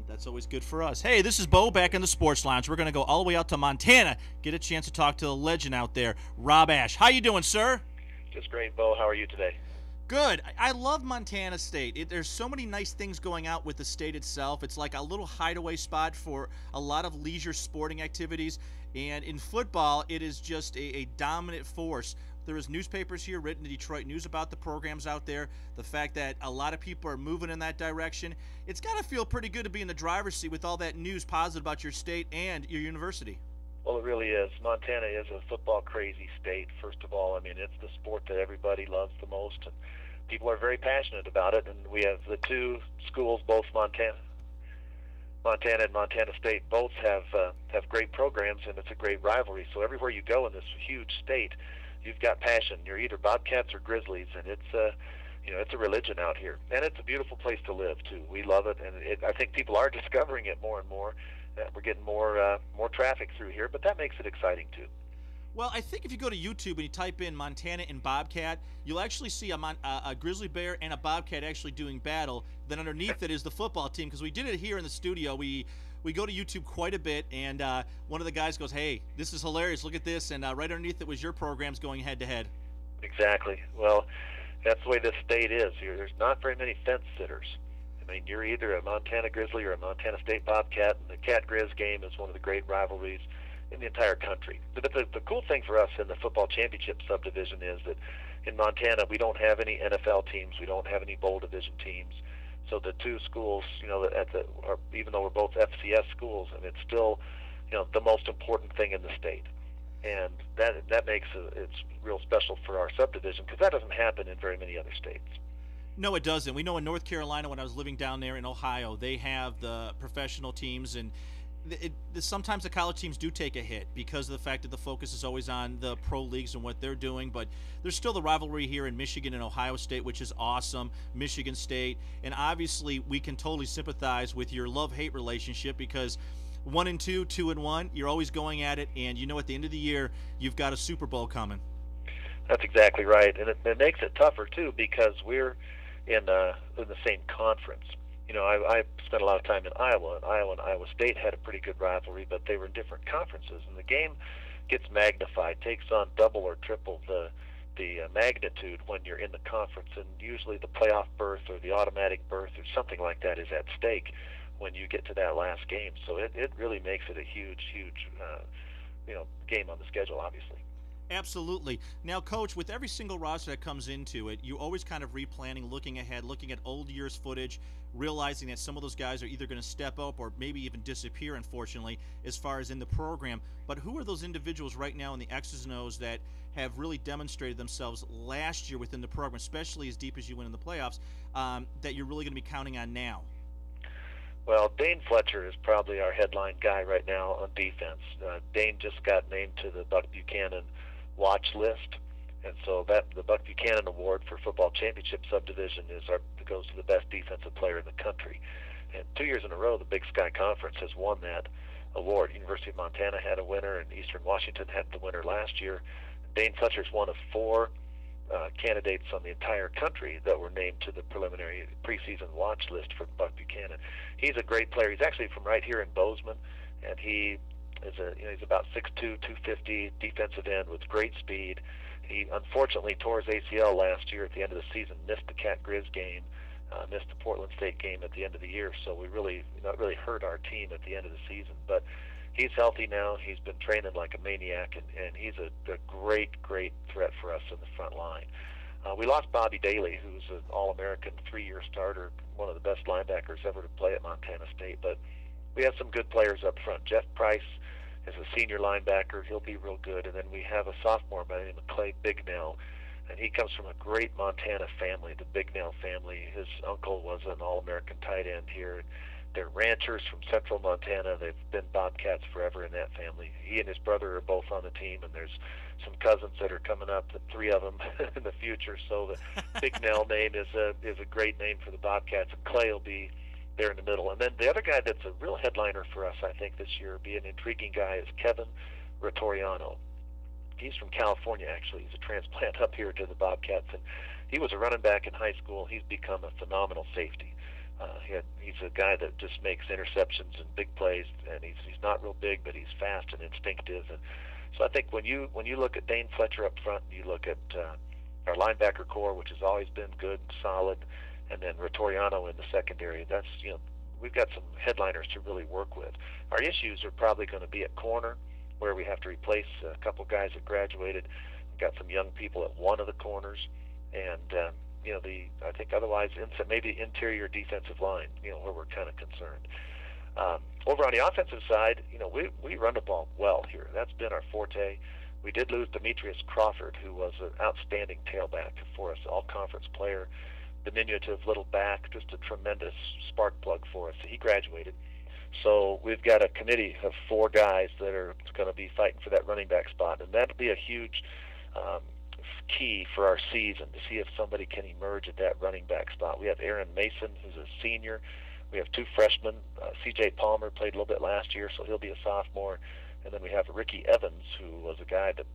That's always good for us. Hey, this is Bo back in the Sports Lounge. We're going to go all the way out to Montana, get a chance to talk to the legend out there, Rob Ash. How you doing, sir? Just great, Bo. How are you today? Good. I love Montana State. There's so many nice things going out with the state itself. It's like a little hideaway spot for a lot of leisure sporting activities. And in football, it is just a dominant force. There is newspapers here written in Detroit News about the programs out there. The fact that a lot of people are moving in that direction. It's got to feel pretty good to be in the driver's seat with all that news positive about your state and your university. Well, it really is. Montana is a football crazy state, first of all. I mean, it's the sport that everybody loves the most, and people are very passionate about it. And we have the two schools, both Montana and Montana State, both have great programs, and it's a great rivalry. So everywhere you go in this huge state, you've got passion. You're either Bobcats or Grizzlies, and it's a religion out here, and it's a beautiful place to live too. We love it, and I think people are discovering it more and more. We're getting more traffic through here, but that makes it exciting too. Well, I think if you go to YouTube and you type in Montana and Bobcat, you'll actually see a grizzly bear and a bobcat actually doing battle. Then underneath it is the football team, because we did it here in the studio. We go to YouTube quite a bit, and one of the guys goes, "Hey, this is hilarious. Look at this!" And right underneath it was your programs going head to head. Exactly. Well, that's the way this state is. There's not very many fence sitters. I mean, you're either a Montana Grizzly or a Montana State Bobcat, and the Cat Grizz game is one of the great rivalries in the entire country. But the cool thing for us in the football championship subdivision is that in Montana we don't have any NFL teams, we don't have any bowl division teams. So the two schools, even though we're both FCS schools, and it's still, the most important thing in the state. And that makes it's real special for our subdivision, because that doesn't happen in very many other states. No, it doesn't. We know in North Carolina, when I was living down there in Ohio, they have the professional teams, and sometimes the college teams do take a hit because of the fact that the focus is always on the pro leagues and what they're doing. But there's still the rivalry here in Michigan and Ohio State, which is awesome. Michigan State, and obviously we can totally sympathize with your love-hate relationship, because 1-2, 2-1, you're always going at it, and at the end of the year you've got a Super Bowl coming. That's exactly right, and it makes it tougher too, because we're in the same conference. I spent a lot of time in Iowa, and Iowa State had a pretty good rivalry, but they were in different conferences, and the game gets magnified, takes on double or triple the magnitude when you're in the conference, and usually the playoff berth or the automatic berth or something like that is at stake when you get to that last game. So it really makes it a huge game on the schedule, obviously. Absolutely. Now, Coach, with every single roster that comes into it, you always kind of replanning, looking ahead, looking at old years footage, realizing that some of those guys are either going to step up or maybe even disappear, unfortunately, as far as in the program. But who are those individuals right now in the X's and O's that have really demonstrated themselves last year within the program, especially as deep as you went in the playoffs, that you're really going to be counting on now? Well, Dane Fletcher is probably our headline guy right now on defense. Dane just got named to the Buck Buchanan watch list, and so that the Buck Buchanan Award for football championship subdivision goes to the best defensive player in the country. And 2 years in a row, the Big Sky Conference has won that award. University of Montana had a winner, and Eastern Washington had the winner last year. Dane Fletcher is one of four candidates on the entire country that were named to the preliminary preseason watch list for Buck Buchanan. He's a great player. He's actually from right here in Bozeman, and he's about 6'2", 250 defensive end with great speed. He unfortunately tore his ACL last year at the end of the season, missed the Cat Grizz game, missed the Portland State game at the end of the year, so we really hurt our team at the end of the season. But he's healthy now. He's been training like a maniac, and he's a great threat for us in the front line. We lost Bobby Daly, who's an All-American 3-year starter, one of the best linebackers ever to play at Montana State, but we have some good players up front. Jeff Price is a senior linebacker. He'll be real good. And then we have a sophomore by the name of Clay Bignell, and he comes from a great Montana family, the Bignell family. His uncle was an All-American tight end here. They're ranchers from central Montana. They've been Bobcats forever in that family. He and his brother are both on the team, and there's some cousins that are coming up, the three of them in the future. So the Bignell name is a great name for the Bobcats, and Clay will be there in the middle. And then the other guy that's a real headliner for us, I think, this year, be an intriguing guy, is Kevin Retoriano. He's from California, actually. He's a transplant up here to the Bobcats, and he was a running back in high school. He's become a phenomenal safety. He's a guy that just makes interceptions and big plays, and he's not real big, but he's fast and instinctive. And so I think when you look at Dane Fletcher up front, you look at our linebacker core, which has always been good and solid, and then Rotoriano in the secondary. That's we've got some headliners to really work with. Our issues are probably going to be at corner, where we have to replace a couple guys that graduated. We've got some young people at one of the corners, and I think otherwise maybe interior defensive line, where we're kind of concerned. Over on the offensive side, we run the ball well here. That's been our forte. We did lose Demetrius Crawford, who was an outstanding tailback for us, all-conference player, diminutive little back, just a tremendous spark plug for us. He graduated. So we've got a committee of 4 guys that are going to be fighting for that running back spot, and that'll be a huge key for our season to see if somebody can emerge at that running back spot. We have Aaron Mason, who's a senior. We have 2 freshmen. C.J. Palmer played a little bit last year, so he'll be a sophomore. And then we have Ricky Evans, who was a guy that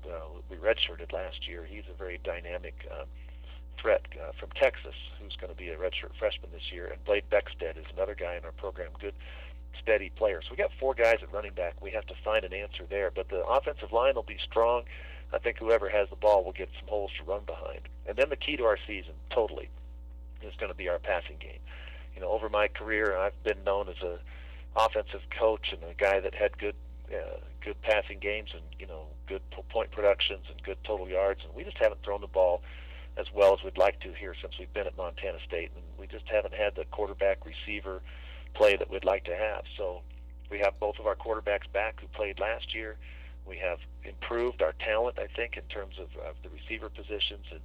we redshirted last year. He's a very dynamic threat from Texas, who's going to be a redshirt freshman this year. And Blade Beckstead is another guy in our program, good, steady player. So we got 4 guys at running back. We have to find an answer there. But the offensive line will be strong. I think whoever has the ball will get some holes to run behind. And then the key to our season, totally, is going to be our passing game. Over my career, I've been known as a offensive coach and a guy that had good passing games and good point productions and good total yards, and we just haven't thrown the ball as well as we'd like to here since we've been at Montana State, and we just haven't had the quarterback receiver play that we'd like to have. So we have both of our quarterbacks back who played last year. We have improved our talent, I think, in terms of the receiver positions, and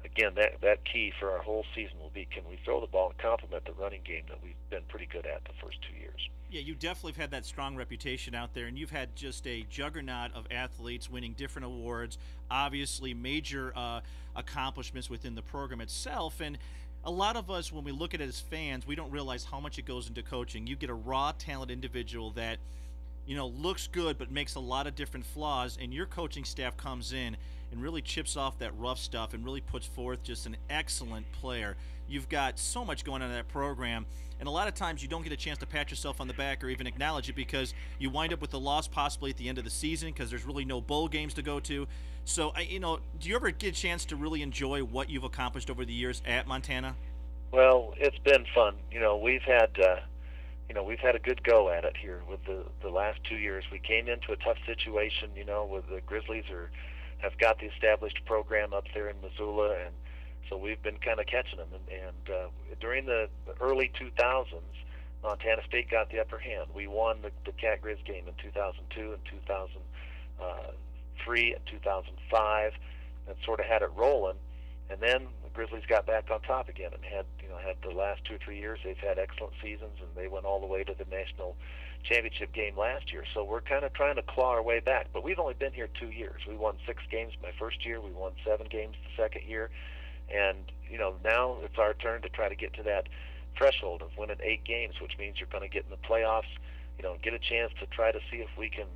again, that key for our whole season will be, can we throw the ball and complement the running game that we've been pretty good at the first 2 years. Yeah, you definitely have had that strong reputation out there, and you've had just a juggernaut of athletes winning different awards, obviously major accomplishments within the program itself. And a lot of us, when we look at it as fans, we don't realize how much it goes into coaching. You get a raw talent individual that looks good but makes a lot of different flaws, and your coaching staff comes in and really chips off that rough stuff and really puts forth just an excellent player. You've got so much going on in that program, and a lot of times you don't get a chance to pat yourself on the back or even acknowledge it because you wind up with the loss possibly at the end of the season because there's really no bowl games to go to. So, do you ever get a chance to really enjoy what you've accomplished over the years at Montana? Well, it's been fun. We've had we've had a good go at it here with the last 2 years. We came into a tough situation, with the Grizzlies have got the established program up there in Missoula, and so we've been kind of catching them. And during the early 2000s, Montana State got the upper hand. We won the Cat Grizz game in 2002 and 2003 and 2005, and sort of had it rolling. And then the Grizzlies got back on top again and had the last 2 or 3 years they've had excellent seasons, and they went all the way to the national championship game last year. So we're kind of trying to claw our way back. But we've only been here 2 years. We won 6 games my first year. We won 7 games the second year. And, now it's our turn to try to get to that threshold of winning 8 games, which means you're going to get in the playoffs, get a chance to try to see if we can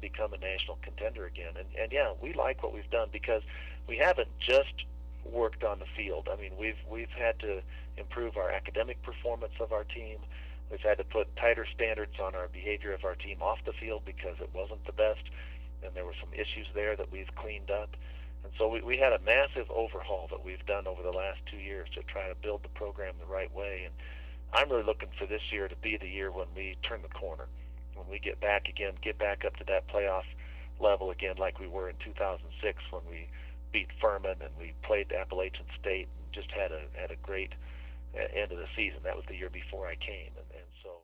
become a national contender again. And yeah, we like what we've done because we haven't just worked on the field. I mean, we've had to improve our academic performance of our team. We've had to put tighter standards on our behavior of our team off the field because it wasn't the best, and there were some issues there that we've cleaned up. And so we had a massive overhaul that we've done over the last 2 years to try to build the program the right way. And I'm really looking for this year to be the year when we turn the corner, when we get back up to that playoff level again like we were in 2006 when we beat Furman and we played Appalachian State and just had a great end of the season. That was the year before I came, and so